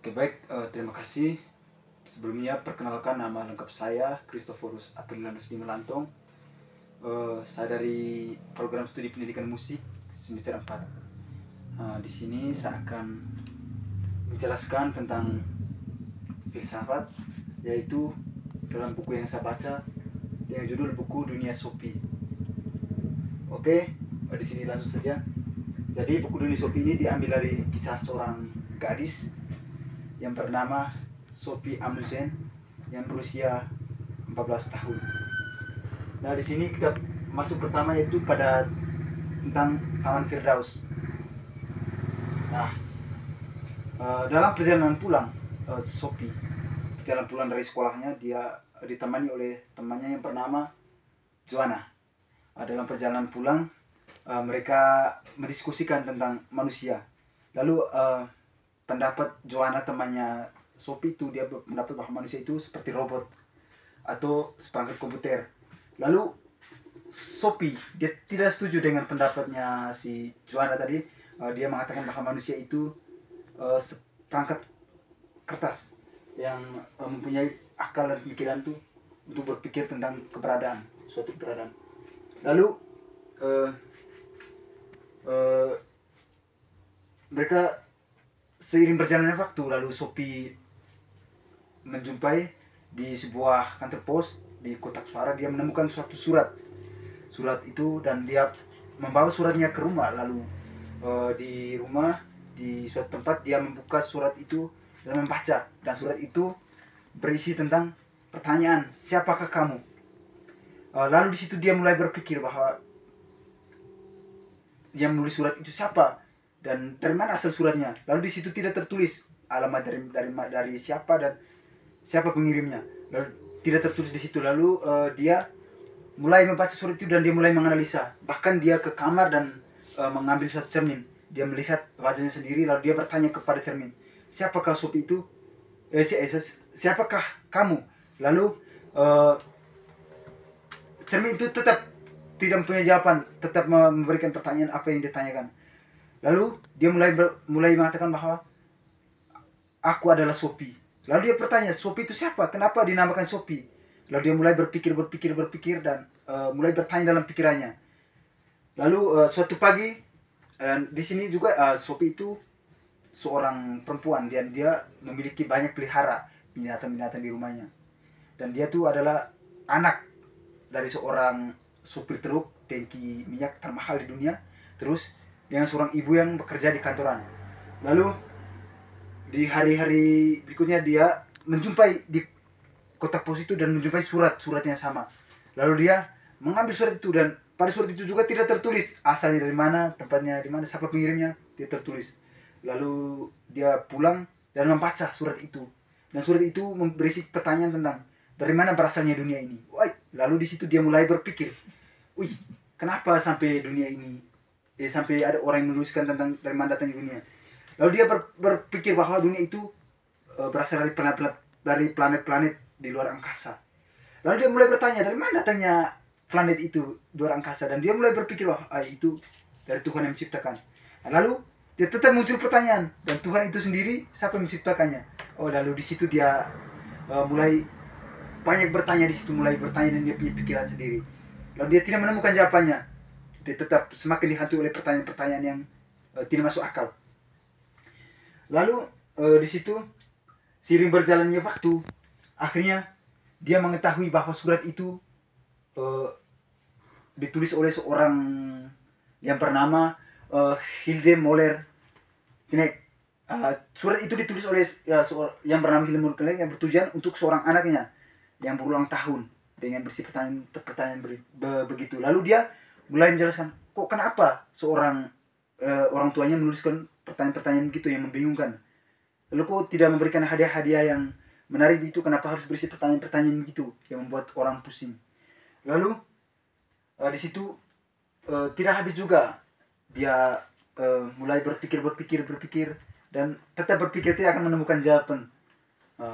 Oke baik, terima kasih. Sebelumnya perkenalkan nama lengkap saya Christophorus Aprilanus Dimelantong. Saya dari program studi pendidikan musik semester 4. Di sini saya akan menjelaskan tentang filsafat, yaitu dalam buku yang saya baca dengan judul buku Dunia Sophie. Oke, di sini langsung saja. Jadi buku Dunia Sophie ini diambil dari kisah seorang gadis yang bernama Sophie Amuzen yang berusia 14 tahun. Nah, di sini kita masuk pertama yaitu pada tentang Taman Firdaus. Nah, dalam perjalanan pulang Sophie perjalanan pulang dari sekolahnya, dia ditemani oleh temannya yang bernama Joanna. Dalam perjalanan pulang mereka mendiskusikan tentang manusia. Lalu pendapat Joanna, temannya Sophie itu, dia mendapat bahwa manusia itu seperti robot atau seperangkat komputer. Lalu Sophie dia tidak setuju dengan pendapatnya si Joanna tadi. Dia mengatakan bahwa manusia itu seperangkat kertas yang mempunyai akal dan pikiran tuh untuk berpikir tentang keberadaan, suatu keberadaan. Lalu mereka seiring berjalannya waktu, lalu Sophie menjumpai di sebuah kantor pos di kotak suara, dia menemukan suatu surat itu, dan dia membawa suratnya ke rumah. Lalu di rumah, di suatu tempat, dia membuka surat itu dan membaca, dan surat itu berisi tentang pertanyaan, siapakah kamu? Lalu di situ dia mulai berpikir bahwa dia menulis surat itu siapa dan dari mana asal suratnya. Lalu di situ tidak tertulis alamat dari siapa dan siapa pengirimnya. Lalu tidak tertulis di situ. Lalu dia mulai membaca surat itu dan dia mulai menganalisa. Bahkan dia ke kamar dan mengambil suatu cermin. Dia melihat wajahnya sendiri, lalu dia bertanya kepada cermin, siapakah Sophie itu? Siapakah kamu? Lalu cermin itu tetap tidak mempunyai jawaban, tetap memberikan pertanyaan apa yang ditanyakan. Lalu dia mulai mengatakan bahwa aku adalah Sophie. Lalu dia bertanya, Sophie itu siapa? Kenapa dinamakan Sophie? Lalu dia mulai berpikir dan mulai bertanya dalam pikirannya. Lalu suatu pagi, di sini juga Sophie itu seorang perempuan, dan dia memiliki banyak pelihara binatang-binatang di rumahnya. Dan dia tuh adalah anak dari seorang supir truk tangki minyak termahal di dunia, terus dengan seorang ibu yang bekerja di kantoran. Lalu di hari-hari berikutnya dia menjumpai di kotak pos itu dan menjumpai surat yang sama. Lalu dia mengambil surat itu, dan pada surat itu juga tidak tertulis asalnya dari mana, tempatnya di mana, siapa pengirimnya, tidak tertulis. Lalu dia pulang dan membaca surat itu, dan surat itu berisi pertanyaan tentang dari mana berasalnya dunia ini. Lalu di situ dia mulai berpikir, kenapa sampai dunia ini, sampai ada orang yang menuliskan tentang dari mana datangnya dunia. Lalu dia berpikir bahwa dunia itu berasal dari planet-planet di luar angkasa. Lalu dia mulai bertanya, dari mana datangnya planet itu di luar angkasa, dan dia mulai berpikir bahwa itu dari Tuhan yang menciptakan. Lalu dia tetap muncul pertanyaan, dan Tuhan itu sendiri siapa yang menciptakannya? Lalu di situ dia mulai banyak bertanya di situ, mulai bertanya dan dia punya pikiran sendiri. Lalu dia tidak menemukan jawabannya. Dia tetap semakin dihantui oleh pertanyaan-pertanyaan yang tidak masuk akal. Lalu di situ seiring berjalannya waktu, akhirnya dia mengetahui bahwa surat itu ditulis oleh seorang yang bernama Hilde Moller Knecht. Surat itu ditulis oleh yang bernama Hilde Moller Knecht yang bertujuan untuk seorang anaknya yang berulang tahun dengan berisi pertanyaan begitu. Lalu dia mulai menjelaskan, kok kenapa seorang orang tuanya menuliskan pertanyaan-pertanyaan begitu yang membingungkan. Lalu kok tidak memberikan hadiah-hadiah yang menarik itu, kenapa harus berisi pertanyaan-pertanyaan begitu yang membuat orang pusing. Lalu di situ tidak habis juga, dia mulai berpikir dan tetap berpikir tidak akan menemukan jawaban.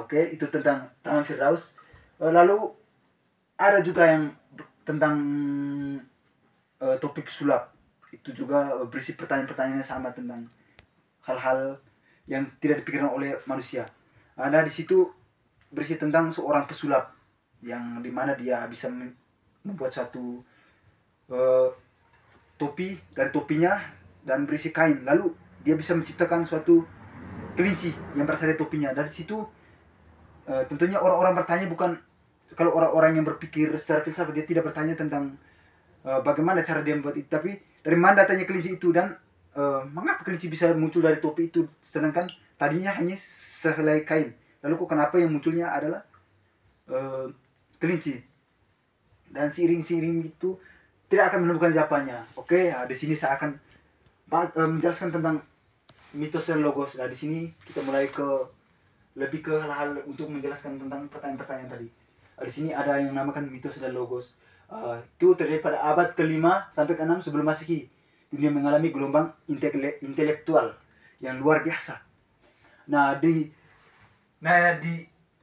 Oke, itu tentang Taman Firdaus. Lalu ada juga yang tentang topik sulap, itu juga berisi pertanyaan-pertanyaan yang sama tentang hal-hal yang tidak dipikirkan oleh manusia. Nah, di situ berisi tentang seorang pesulap yang dimana dia bisa membuat suatu topi dari topinya dan berisi kain. Lalu dia bisa menciptakan suatu kelinci yang berasal dari topinya. Dari situ tentunya orang-orang bertanya, bukan kalau orang-orang yang berpikir secara filsafat, dia tidak bertanya tentang bagaimana cara dia membuat itu, tapi dari mana datanya kelinci itu dan mengapa kelinci bisa muncul dari topi itu sedangkan tadinya hanya sehelai kain. Lalu kok kenapa yang munculnya adalah kelinci? Dan seiring-seiring itu tidak akan menemukan jawabannya. Oke, di sini saya akan menjelaskan tentang mitos dan logos. Nah, di sini kita mulai lebih ke hal-hal untuk menjelaskan tentang pertanyaan-pertanyaan tadi. Di sini ada yang namakan mitos dan logos. Itu terjadi pada abad ke-5 sampai ke-6 sebelum Masehi. Dunia mengalami gelombang intelektual yang luar biasa.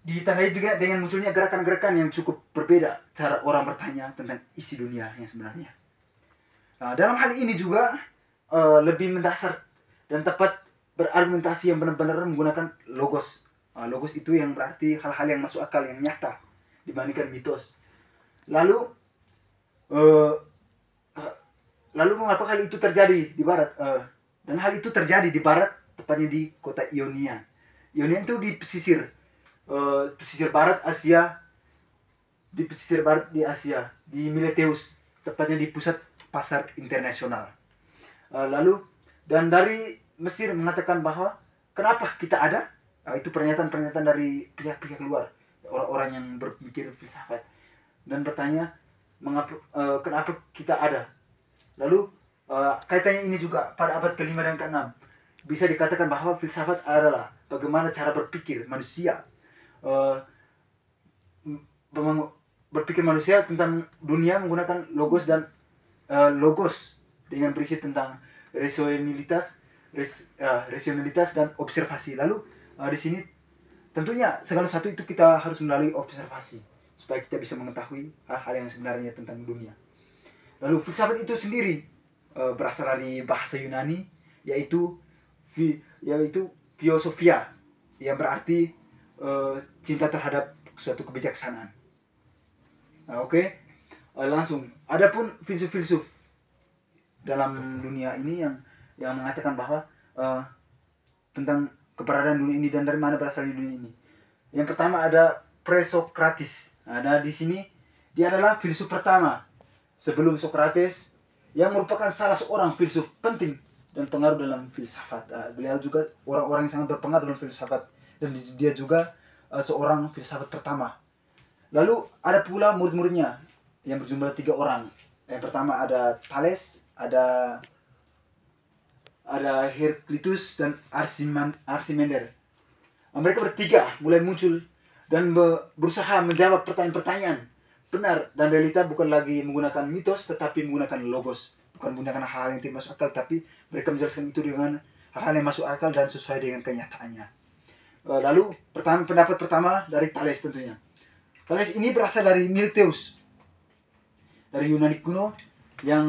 Ditandai juga dengan munculnya gerakan-gerakan yang cukup berbeda cara orang bertanya tentang isi dunia yang sebenarnya. Nah, dalam hal ini juga lebih mendasar dan tepat berargumentasi yang benar-benar menggunakan logos. Logos itu yang berarti hal-hal yang masuk akal, yang nyata dibandingkan mitos. Lalu mengapa hal itu terjadi di barat? Dan hal itu terjadi di barat, tepatnya di kota Ionia. Ionia itu di pesisir barat Asia, di Asia, di Miletus, tepatnya di pusat pasar internasional. Dan dari Mesir mengatakan bahwa kenapa kita ada? Itu pernyataan-pernyataan dari pihak-pihak luar, orang-orang yang berpikir filsafat, dan bertanya kenapa kita ada. Lalu kaitannya ini juga pada abad ke-5 dan ke-6 bisa dikatakan bahwa filsafat adalah bagaimana cara berpikir manusia, berpikir manusia tentang dunia menggunakan logos dan logos dengan berisi tentang rasionalitas dan observasi. Lalu di sini tentunya segala satu itu kita harus melalui observasi supaya kita bisa mengetahui hal-hal yang sebenarnya tentang dunia. Lalu filsafat itu sendiri berasal dari bahasa Yunani, yaitu philosophia, yang berarti cinta terhadap suatu kebijaksanaan. Langsung. Adapun filsuf-filsuf dalam dunia ini yang mengatakan bahwa tentang keberadaan dunia ini dan dari mana berasal dunia ini. Yang pertama ada Presokratis. Nah, di sini dia adalah filsuf pertama sebelum Socrates, yang merupakan salah seorang filsuf penting dan pengaruh dalam filsafat. Beliau juga orang-orang yang sangat berpengaruh dalam filsafat, dan dia juga seorang filsafat pertama. Lalu ada pula murid-muridnya yang berjumlah 3 orang. Yang pertama ada Thales, ada Heraclitus dan Archimedes. Mereka bertiga mulai muncul dan berusaha menjawab pertanyaan-pertanyaan benar dan realita, bukan lagi menggunakan mitos tetapi menggunakan logos. Bukan menggunakan hal-hal yang tidak masuk akal, tapi mereka menjelaskan itu dengan hal-hal yang masuk akal dan sesuai dengan kenyataannya. Lalu pendapat pertama dari Thales tentunya. Thales ini berasal dari Miletus, dari Yunani kuno yang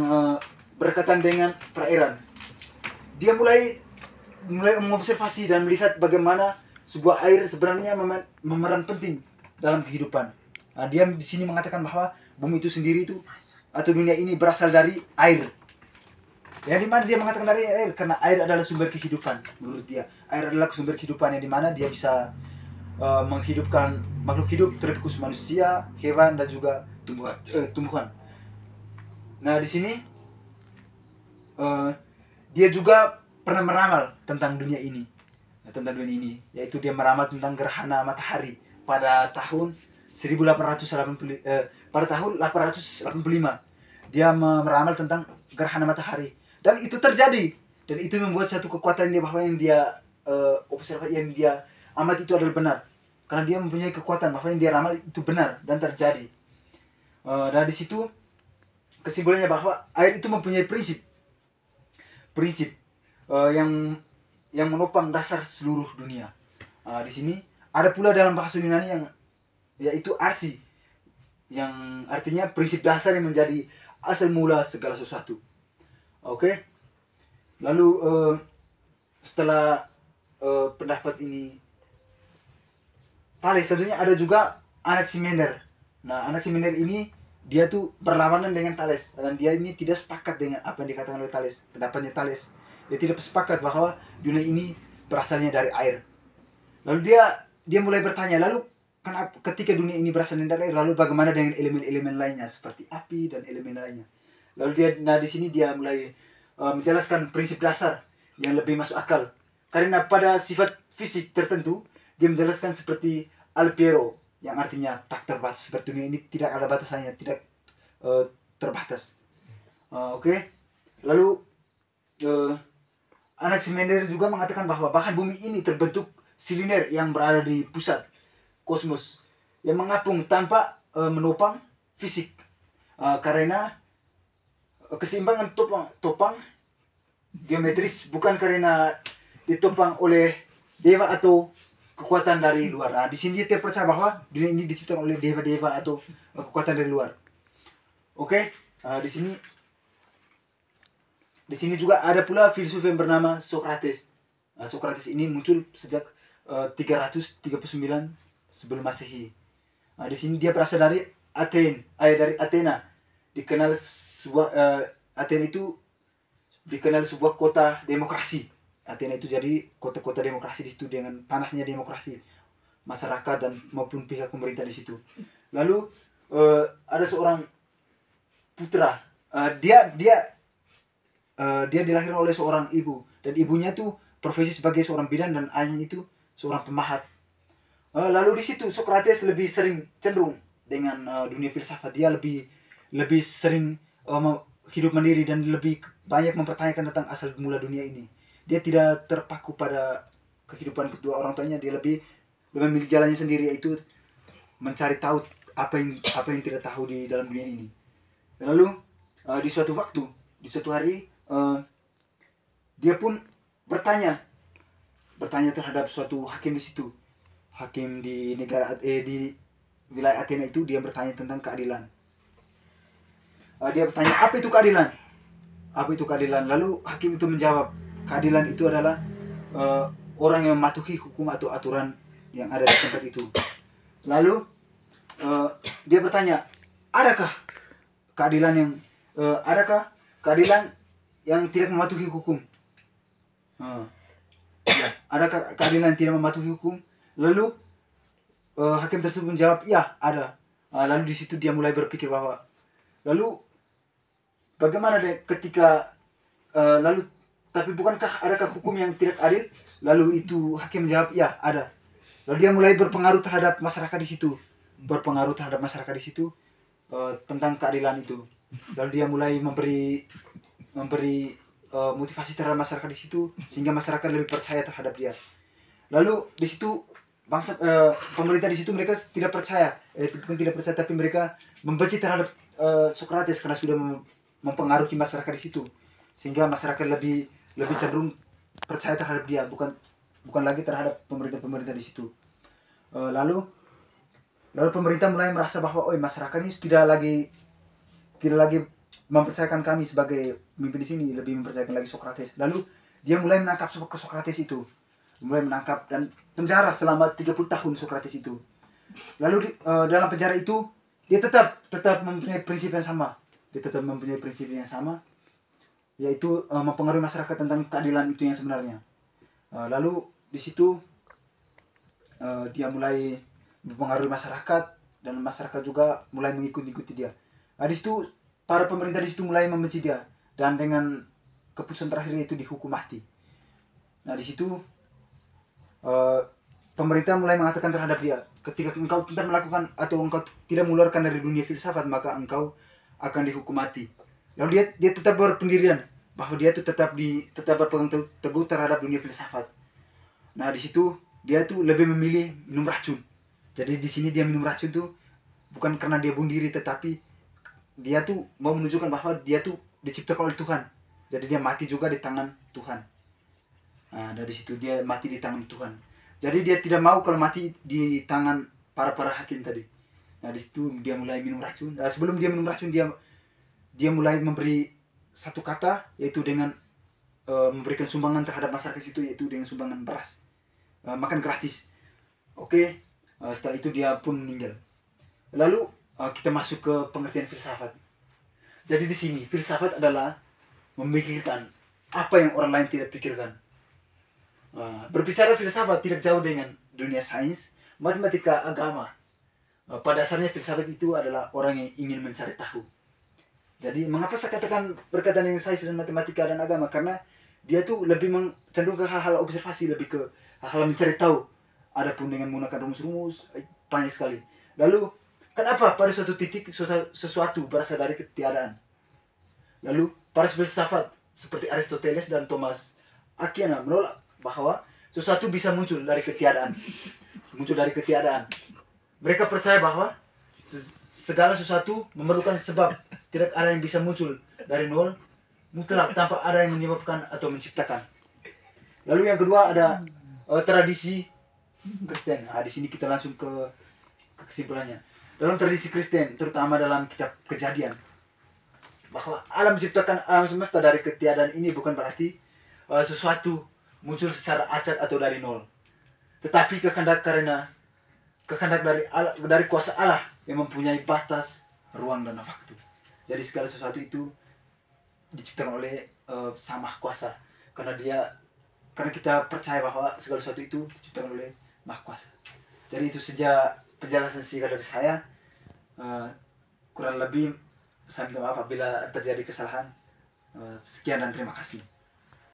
berkaitan dengan perairan. Dia mulai mengobservasi dan melihat bagaimana sebuah air sebenarnya memeran penting dalam kehidupan. Dia di sini mengatakan bahwa bumi itu sendiri itu atau dunia ini berasal dari air. Yang dimana dia mengatakan dari air karena air adalah sumber kehidupan. Menurut dia, air adalah sumber kehidupan yang dimana dia bisa menghidupkan makhluk hidup, terkhusus manusia, hewan dan juga tumbuhan. Nah, di sini dia juga pernah meramal tentang dunia ini. Yaitu dia meramal tentang gerhana matahari pada tahun 1885. Dia meramal tentang gerhana matahari dan itu terjadi, dan itu membuat satu kekuatan dia bahwa yang dia observasi, yang dia amat itu adalah benar, karena dia mempunyai kekuatan bahwa yang dia ramal itu benar dan terjadi. Dan di situ kesimpulannya bahwa air itu mempunyai prinsip yang menopang dasar seluruh dunia. Di sini ada pula dalam bahasa Yunani yaitu arsi, yang artinya prinsip dasar yang menjadi asal mula segala sesuatu. Lalu setelah pendapat ini Thales, tentunya ada juga Anaximenes. Nah, Anaximenes ini dia tuh berlawanan dengan Thales, dan dia ini tidak sepakat dengan apa yang dikatakan oleh Thales, pendapatnya Thales. Dia tidak sepakat bahwa dunia ini berasalnya dari air. Lalu dia mulai bertanya, lalu kenapa ketika dunia ini berasal dari air, lalu bagaimana dengan elemen-elemen lainnya seperti api dan elemen lainnya? Lalu di sini dia mulai menjelaskan prinsip dasar yang lebih masuk akal. Karena pada sifat fisik tertentu dia menjelaskan seperti Alpiero, yang artinya tak terbatas, seperti dunia ini tidak ada batasannya, tidak terbatas. Oke. Lalu Anaximenes juga mengatakan bahwa bahkan bumi ini terbentuk silinder yang berada di pusat kosmos yang mengapung tanpa menopang fisik, karena keseimbangan topang geometris bukan karena ditopang oleh dewa atau kekuatan dari luar. Nah, di sini dia percaya bahwa dunia ini diciptakan oleh dewa-dewa atau kekuatan dari luar. Oke, di sini juga ada pula filsuf yang bernama Socrates. Socrates ini muncul sejak 339 sebelum Masehi. Di sini dia berasal dari dari Athena. Dikenal Athena itu dikenal sebuah kota demokrasi. Athena itu jadi kota-kota demokrasi di situ, dengan panasnya demokrasi masyarakat dan maupun pihak pemerintah di situ. Lalu ada seorang putra, dia dilahirkan oleh seorang ibu, dan ibunya tuh profesi sebagai seorang bidan dan ayahnya itu seorang pemahat. Lalu di situ Socrates lebih sering cenderung dengan dunia filsafat. Dia lebih sering hidup mandiri dan lebih banyak mempertanyakan tentang asal mula dunia ini. Dia tidak terpaku pada kehidupan kedua orang tuanya. Dia lebih memilih jalannya sendiri, yaitu mencari tahu apa yang tidak tahu di dalam dunia ini. Lalu di suatu hari dia pun bertanya terhadap suatu hakim di situ. Hakim di negara di wilayah Athena itu, dia bertanya tentang keadilan. Dia bertanya, apa itu keadilan? Apa itu keadilan? Lalu hakim itu menjawab, keadilan itu adalah orang yang mematuhi hukum atau aturan yang ada di tempat itu. Lalu dia bertanya, adakah keadilan yang tidak mematuhi hukum? Ya, adakah keadilan yang tidak mematuhi hukum? Lalu hakim tersebut menjawab, ya, ada. Lalu di situ dia mulai berpikir bahwa, lalu bagaimana ketika tapi bukankah adakah hukum yang tidak adil? Lalu itu hakim menjawab, ya, ada. Lalu dia mulai berpengaruh terhadap masyarakat di situ, tentang keadilan itu. Lalu dia mulai memberi motivasi terhadap masyarakat di situ, sehingga masyarakat lebih percaya terhadap dia. Lalu di situ pemerintah di situ, mereka tidak percaya, bukan tidak percaya, tapi mereka membenci terhadap Socrates karena sudah mempengaruhi masyarakat di situ, sehingga masyarakat lebih cenderung percaya terhadap dia, bukan lagi terhadap pemerintah di situ. Lalu pemerintah mulai merasa bahwa masyarakat ini tidak lagi mempercayakan kami sebagai pemimpin di sini, lebih mempercayakan lagi Socrates. Lalu dia mulai menangkap Socrates itu, dan penjara selama 30 tahun Socrates itu. Lalu dalam penjara itu dia tetap mempunyai prinsip yang sama. Yaitu mempengaruhi masyarakat tentang keadilan itu yang sebenarnya. Lalu di situ dia mulai mempengaruhi masyarakat, dan masyarakat juga mulai mengikuti dia. Di situ para pemerintah di situ mulai membenci dia, dan dengan keputusan terakhir itu dihukum mati. Di situ pemerintah mulai mengatakan terhadap dia, ketika engkau tidak melakukan atau engkau tidak mengeluarkan dari dunia filsafat, maka engkau akan dihukum mati. Lalu dia tetap berpendirian bahwa dia tuh tetap berpegang teguh terhadap dunia filsafat. Di situ dia tuh lebih memilih minum racun. Jadi di sini dia minum racun tuh bukan karena dia bunuh diri, tetapi dia tuh mau menunjukkan bahwa dia tuh diciptakan oleh Tuhan. Jadi dia mati juga di tangan Tuhan. Dari situ dia mati di tangan Tuhan. Jadi dia tidak mau kalau mati di tangan para hakim tadi. Di situ dia mulai minum racun. Sebelum dia minum racun, dia mulai memberi satu kata, yaitu dengan memberikan sumbangan terhadap masyarakat situ, yaitu dengan sumbangan beras. makan gratis. Oke, setelah itu dia pun meninggal. Lalu kita masuk ke pengertian filsafat. Jadi di sini filsafat adalah memikirkan apa yang orang lain tidak pikirkan. Berbicara filsafat tidak jauh dengan dunia sains, matematika, agama. Pada dasarnya filsafat itu adalah orang yang ingin mencari tahu. Jadi mengapa saya katakan berkaitan dengan sains dan matematika dan agama? Karena dia tuh lebih cenderung ke hal-hal observasi, lebih ke hal-hal mencari tahu. Adapun dengan menggunakan rumus-rumus banyak sekali. Lalu kenapa pada suatu titik sesuatu berasal dari ketiadaan? Lalu para filsafat seperti Aristoteles dan Thomas Aquinas menolak bahwa sesuatu bisa muncul dari ketiadaan. Muncul dari ketiadaan. Mereka percaya bahwa segala sesuatu memerlukan sebab. Tidak ada yang bisa muncul dari nol mutlak tanpa ada yang menyebabkan atau menciptakan. Lalu yang kedua ada tradisi Kristen. Di sini kita langsung ke kesimpulannya. Dalam tradisi Kristen, terutama dalam kitab Kejadian, bahwa alam menciptakan alam semesta dari ketiadaan ini bukan berarti sesuatu muncul secara acak atau dari nol. Tetapi kehendak dari kuasa Allah yang mempunyai batas, ruang dan waktu. Jadi segala sesuatu itu diciptakan oleh Sang Maha Kuasa, karena kita percaya bahwa segala sesuatu itu diciptakan oleh Maha Kuasa. Jadi itu saja penjelasan singkat dari saya. Kurang lebih saya minta maaf apabila terjadi kesalahan. Sekian dan terima kasih.